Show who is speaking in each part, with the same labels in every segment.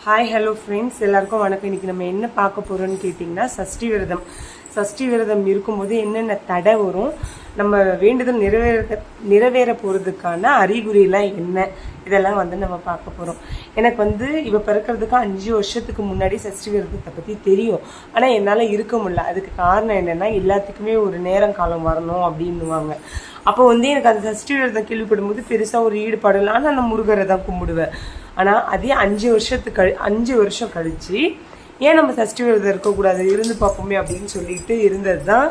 Speaker 1: Hi hello friends, எல்லாருக்கும் வணக்கம். இன்னைக்கு நம்ம என்ன பார்க்க போறோம்னு கேட்டிங்கன்னா சஷ்டி விரதம் இருக்கும்போது என்னென்ன தடை வரும், நம்ம வேண்டுதல் நிறைவேற போகிறதுக்கான அறிகுறியெல்லாம் என்ன, இதெல்லாம் நம்ம பார்க்க போகிறோம். எனக்கு இவ பிறக்கிறதுக்கு 5 வருஷத்துக்கு முன்னாடி சஷ்டி விரதத்தை பற்றி தெரியும். ஆனால் என்னால் இருக்க முடியல. அதுக்கு காரணம் என்னென்னா, எல்லாத்துக்குமே ஒரு நேரம் காலம் வரணும் அப்படின்னுவாங்க. அப்போ எனக்கு அந்த சஷ்டி விரதம் கேள்விப்படும் போது பெருசாக ஒரு ஈடுபாடு இல்லை. ஆனால் நான் முருகரை தான் கும்பிடுவேன். ஆனால் அதே 5 வருஷம் கழிச்சு ஏன் நம்ம சஷ்டி விரதம் இருக்கக்கூடாது, இருந்து பார்ப்போமே அப்படின்னு சொல்லிட்டு இருந்தது தான்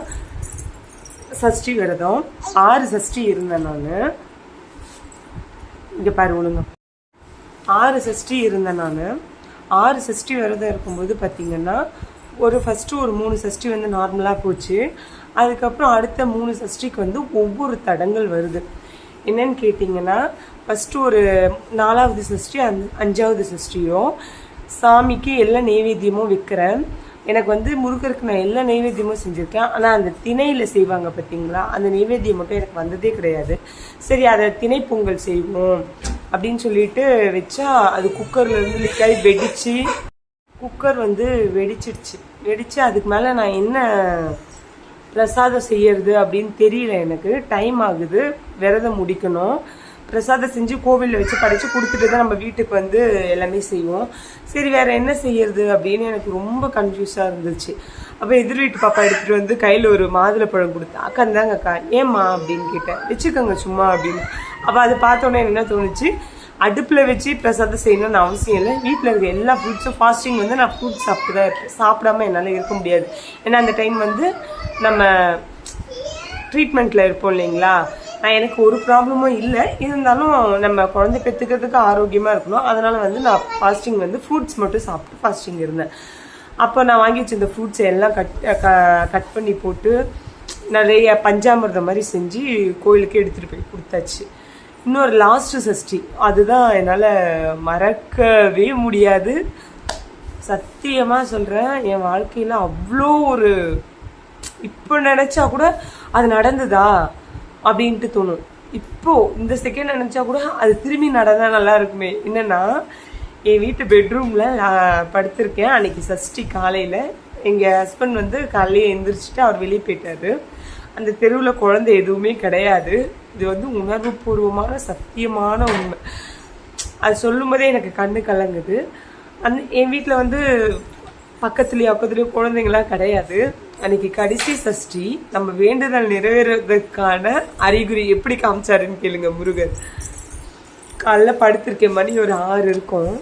Speaker 1: சஷ்டி விரதம். 6 சஷ்டி இருந்தேன் நான். இங்கே பாரு ஒழுங்க, 6 சஷ்டி இருந்தேன் நான். 6 சஷ்டி விரதம் இருக்கும்போது பார்த்தீங்கன்னா ஃபஸ்ட்டு ஒரு 3 சஷ்டி நார்மலாக போச்சு. அதுக்கப்புறம் அடுத்த 3 சஷ்டிக்கு ஒவ்வொரு தடங்கள் வருது. என்னன்னு கேட்டிங்கன்னா, ஃபஸ்ட்டு ஒரு 4வது சஷ்டி 5வது சஷ்டியும் சாமிக்கு எல்லா நெய்வேத்தியமும் வைக்கிறேன். எனக்கு முருகருக்கு நான் எல்லா நெய்வேத்தியமும் செஞ்சுருக்கேன். ஆனால் அந்த திணையில் செய்வாங்க பார்த்தீங்களா, அந்த நெய்வேத்தியம் மட்டும் எனக்கு வந்ததே கிடையாது. சரி, அதை திணை பொங்கல் செய்வோம் அப்படின்னு சொல்லிட்டு வச்சா அது குக்கர்லேருந்து லீக்காகி வெடிச்சு குக்கர் வெடிச்சு அதுக்கு மேலே நான் என்ன பிரசாதம் செய்யறது அப்படின்னு தெரியல. எனக்கு டைம் ஆகுது, விரதம் முடிக்கணும். பிரசாதம் செஞ்சு கோவிலில் வச்சு படைச்சு கொடுத்துட்டு தான் நம்ம வீட்டுக்கு எல்லாமே செய்வோம். சரி, வேற என்ன செய்யறது அப்படின்னு எனக்கு ரொம்ப கன்ஃபியூஸாக இருந்துச்சு. அப்போ எதிர் வீட்டு பாப்பா எடுத்துகிட்டு கையில் ஒரு மாதுளைப்பழம் கொடுத்தா. அக்கா இருந்தாங்க, அக்கா ஏம்மா அப்படின்னு கேட்டேன். வச்சுக்கோங்க சும்மா அப்படின்னு. அப்போ அது பார்த்தோன்னே என்ன தோணுச்சு, அடுப்பில் வச்சு பிரசாதம் செய்யணும்னு அவசியம் இல்லை. வீட்டில் இருக்க எல்லா ஃப்ரூட்ஸும் ஃபாஸ்டிங் நான் ஃப்ரூட்ஸ் சாப்பிட்டு தான் இருக்கேன். சாப்பிடாம என்னால் இருக்க முடியாது. ஏன்னா அந்த டைம் நம்ம ட்ரீட்மெண்ட்டில் இருப்போம் இல்லைங்களா. எனக்கு ஒரு ப்ராப்ளமும் இல்லை, இருந்தாலும் நம்ம குழந்தை பெற்றுக்கிறதுக்கு ஆரோக்கியமாக இருக்கணும். அதனால் நான் ஃபாஸ்டிங் ஃப்ரூட்ஸ் மட்டும் சாப்பிட்டு ஃபாஸ்டிங் இருந்தேன். அப்போ நான் வாங்கி வச்சிருந்த ஃப்ரூட்ஸை எல்லாம் கட் பண்ணி போட்டு நிறைய பஞ்சாமிர்தம் மாதிரி செஞ்சு கோயிலுக்கு எடுத்துகிட்டு போய் கொடுத்தாச்சு. இன்னொரு லாஸ்ட் சஷ்டி, அதுதான் என்னால் மறக்கவே முடியாது. சத்தியமாக சொல்கிறேன், என் வாழ்க்கையில் அவ்வளோ ஒரு, இப்போ நினச்சா கூட அது நடந்ததா அப்படின்ட்டு தோணும். இப்போ இந்த செகண்ட் நினச்சா கூட அது திரும்பி நடந்தால் நல்லா இருக்குமே. என்னென்னா, என் வீட்டு பெட்ரூமில் நான் படுத்திருக்கேன். அன்னைக்கு சஷ்டி காலையில் எங்கள் ஹஸ்பண்ட் காலையிலே எழுந்திரிச்சிட்டு அவர் வெளியே போயிட்டாரு. அந்த தெருவில் குழந்தை எதுவுமே கிடையாது. இது உணர்வு பூர்வமான சத்தியமான உண்மை. அது சொல்லும் போதே எனக்கு கண்ணு கலங்குது. என் வீட்டில் பக்கத்துலேயும் குழந்தைங்களாம் கிடையாது. அன்னைக்கு கடைசி சஷ்டி, நம்ம வேண்டுதல் நிறைவேறதுக்கான அறிகுறி எப்படி காமிச்சாருன்னு கேளுங்க முருகர். காலைல படுத்திருக்கேன், மணி ஒரு 6 இருக்கும்.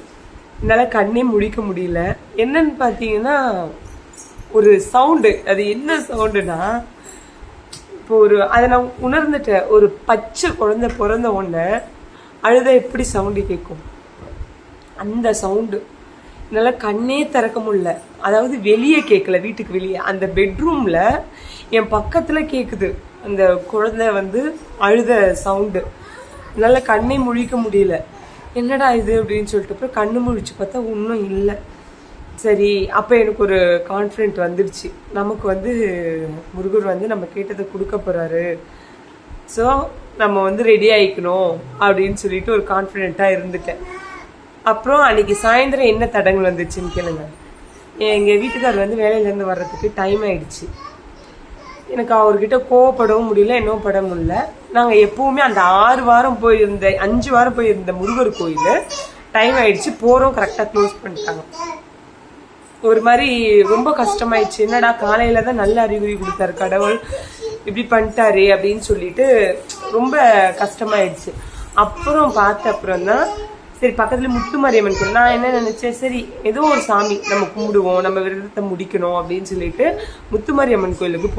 Speaker 1: என்னால் கண்ணே முழிக்க முடியல. என்னன்னு பார்த்தீங்கன்னா, ஒரு சவுண்டு. அது என்ன சவுண்டுனா, இப்போ அதை நான் உணர்ந்துட்டேன். ஒரு பச்சை குழந்தை பிறந்த உடனே அழுத எப்படி சவுண்டு கேட்கும், அந்த சவுண்டு. என்னால் கண்ணே திறக்க முடியல. அதாவது வெளியே கேட்கல, வீட்டுக்கு வெளியே அந்த பெட்ரூமில் என் பக்கத்தில் கேட்குது அந்த குழந்தை அழுத சவுண்டு. என்னால் கண்ணே முழிக்க முடியல. என்னடா இது அப்படின்னு சொல்லிட்டு அப்புறம் கண்ணு முழிச்சு பார்த்தா ஒன்றும் இல்லை. சரி, அப்போ எனக்கு ஒரு கான்ஃபிடென்ட் வந்துடுச்சு. நமக்கு முருகர் நம்ம கேட்டதை கொடுக்க போகிறாரு. ஸோ நம்ம ரெடி ஆகிக்கணும் அப்படின்னு சொல்லிட்டு ஒரு கான்ஃபிடென்ட்டாக இருந்துட்டேன். அப்புறம் அன்றைக்கி சாயந்தரம் என்ன தடங்கள் வந்துச்சுன்னு கேளுங்க. எங்கள் வீட்டுக்காரர் வேலையிலேருந்து வர்றதுக்கு டைம் ஆகிடுச்சு. எனக்கு அவர்கிட்ட கோவப்படவும் முடியல, என்னவும் பட முடியல. நாங்கள் எப்போவுமே அந்த 5 வாரம் போயிருந்த முருகர் கோயில் டைம் ஆகிடுச்சு. போகிறோம், கரெக்டாக க்ளோஸ் பண்ணிட்டாங்க. ஒரு மாதிரி ரொம்ப கஷ்டமாயிடுச்சு. என்னடா, காலையில் தான் நல்ல அறிகுறி கொடுத்தாரு கடவுள், இப்படி பண்ணிட்டாரு அப்படின்னு சொல்லிட்டு ரொம்ப கஷ்டமாயிடுச்சு. அப்புறம் அப்புறம் தான் சரி, பக்கத்தில் முத்துமாரியம்மன் கோயில். நான் என்ன நினச்சேன், சரி ஏதோ ஒரு சாமி நம்ம கும்பிடுவோம், நம்ம விரதத்தை முடிக்கணும் அப்படின்னு சொல்லிட்டு முத்துமாரியம்மன் கோயிலுக்கு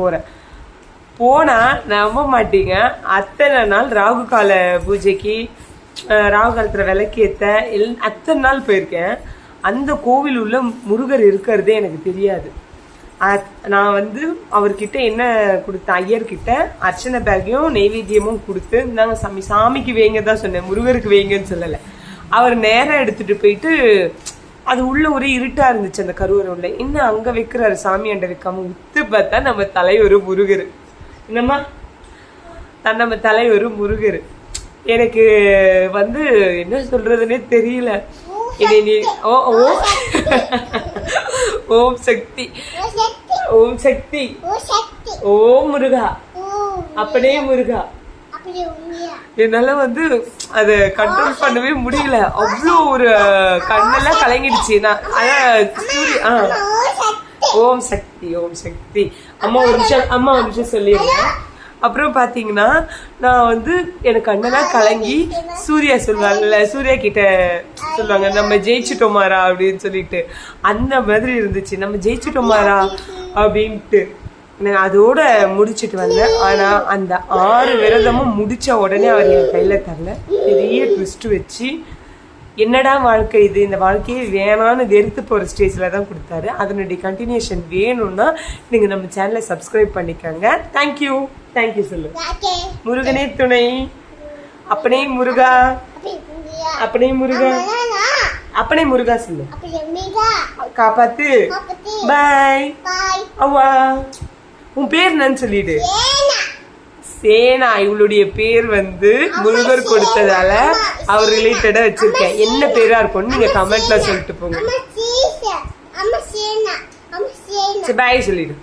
Speaker 1: போனால் நம்ப மாட்டீங்க, அத்தனை நாள் ராகு கால பூஜைக்கு, ராகு காலத்தில் விளக்கேற்ற அத்தனை நாள் போயிருக்கேன். அந்த கோவில் உள்ள முருகர் இருக்கிறதே எனக்கு தெரியாது. நான் அவர்கிட்ட என்ன கொடுத்தேன், ஐயர்கிட்ட அர்ச்சனை பேக்கையும் நெய்வேத்தியமும் கொடுத்து, நாங்கள் சாமிக்கு வைங்க தான் சொன்னேன், முருகருக்கு வைங்கன்னு சொல்லலை. அவர் நேரம் எடுத்துட்டு போயிட்டு, அது உள்ள ஒரே இருட்டா இருந்துச்சு அந்த கருவறை உள்ள. இன்னும் அங்க வைக்கிறாரு, சாமியாண்ட வைக்காம. உத்து பார்த்தா நம்ம தலைவர் முருகர். என்னம்மா, நம்ம தலைவர் முருகர். எனக்கு என்ன சொல்றதுன்னே தெரியல. ஓ ஓ ஓம் சக்தி ஓம் சக்தி ஓம் முருகா அப்படியே முருகா. என்னால வந்து அதை கண்ட்ரோல் பண்ணவே முடியல. அவ்வளோ ஒரு கண்ணெல்லாம் கலங்கிடுச்சு. நான் அதான் ஓம் சக்தி ஓம் சக்தி. அம்மா ஒரு நிமிஷம் சொல்லிடுறேன். அப்புறம் பாத்தீங்கன்னா நான் வந்து எனக்கு கண்ணெல்லாம் கலங்கி சூர்யா சொல்லுவாங்கல்ல, சூர்யா கிட்ட சொல்லுவாங்க நம்ம ஜெயிச்சுட்டோமாரா அப்படின்னு சொல்லிட்டு, அந்த மாதிரி இருந்துச்சு. நம்ம ஜெயிச்சுட்டோமாரா அப்படின்ட்டு அதோட முடிச்சுட்டு வந்தேன். ஆனா அந்த 6 விரதமும் முடிச்ச உடனே அவர் என் கையில தரல. பெரிய ட்விஸ்ட் வச்சு என்னடா வாழ்க்கை இது, இந்த வாழ்க்கையே வேணான்னு வெறுத்து போற ஸ்டேஜ்ல தான் கொடுத்தாரு. அதனுடைய கண்டினியூஷன் வேணும்னா நீங்க நம்ம சேனலை சப்ஸ்கிரைப் பண்ணிக்கோங்க. தேங்க்யூ தேங்க்யூ சொல்லு. முருகனே துணை, அப்பனே முருகா, அப்பனே முருகா, அப்பனே முருகா சொல்லு. காப்பாத்து. பாய். அவ்வா உன் பேர் என்னன்னு சொல்லிடு. சேனா. இவளுடைய பேர் வந்து முருகர் கொடுத்ததால அவர் ரிலேட்டடா வச்சிருக்கேன். என்ன பேரா இருக்கும்னு நீங்க கமெண்ட்ல சொல்லிட்டு போங்க. பாய் சொல்லிடு.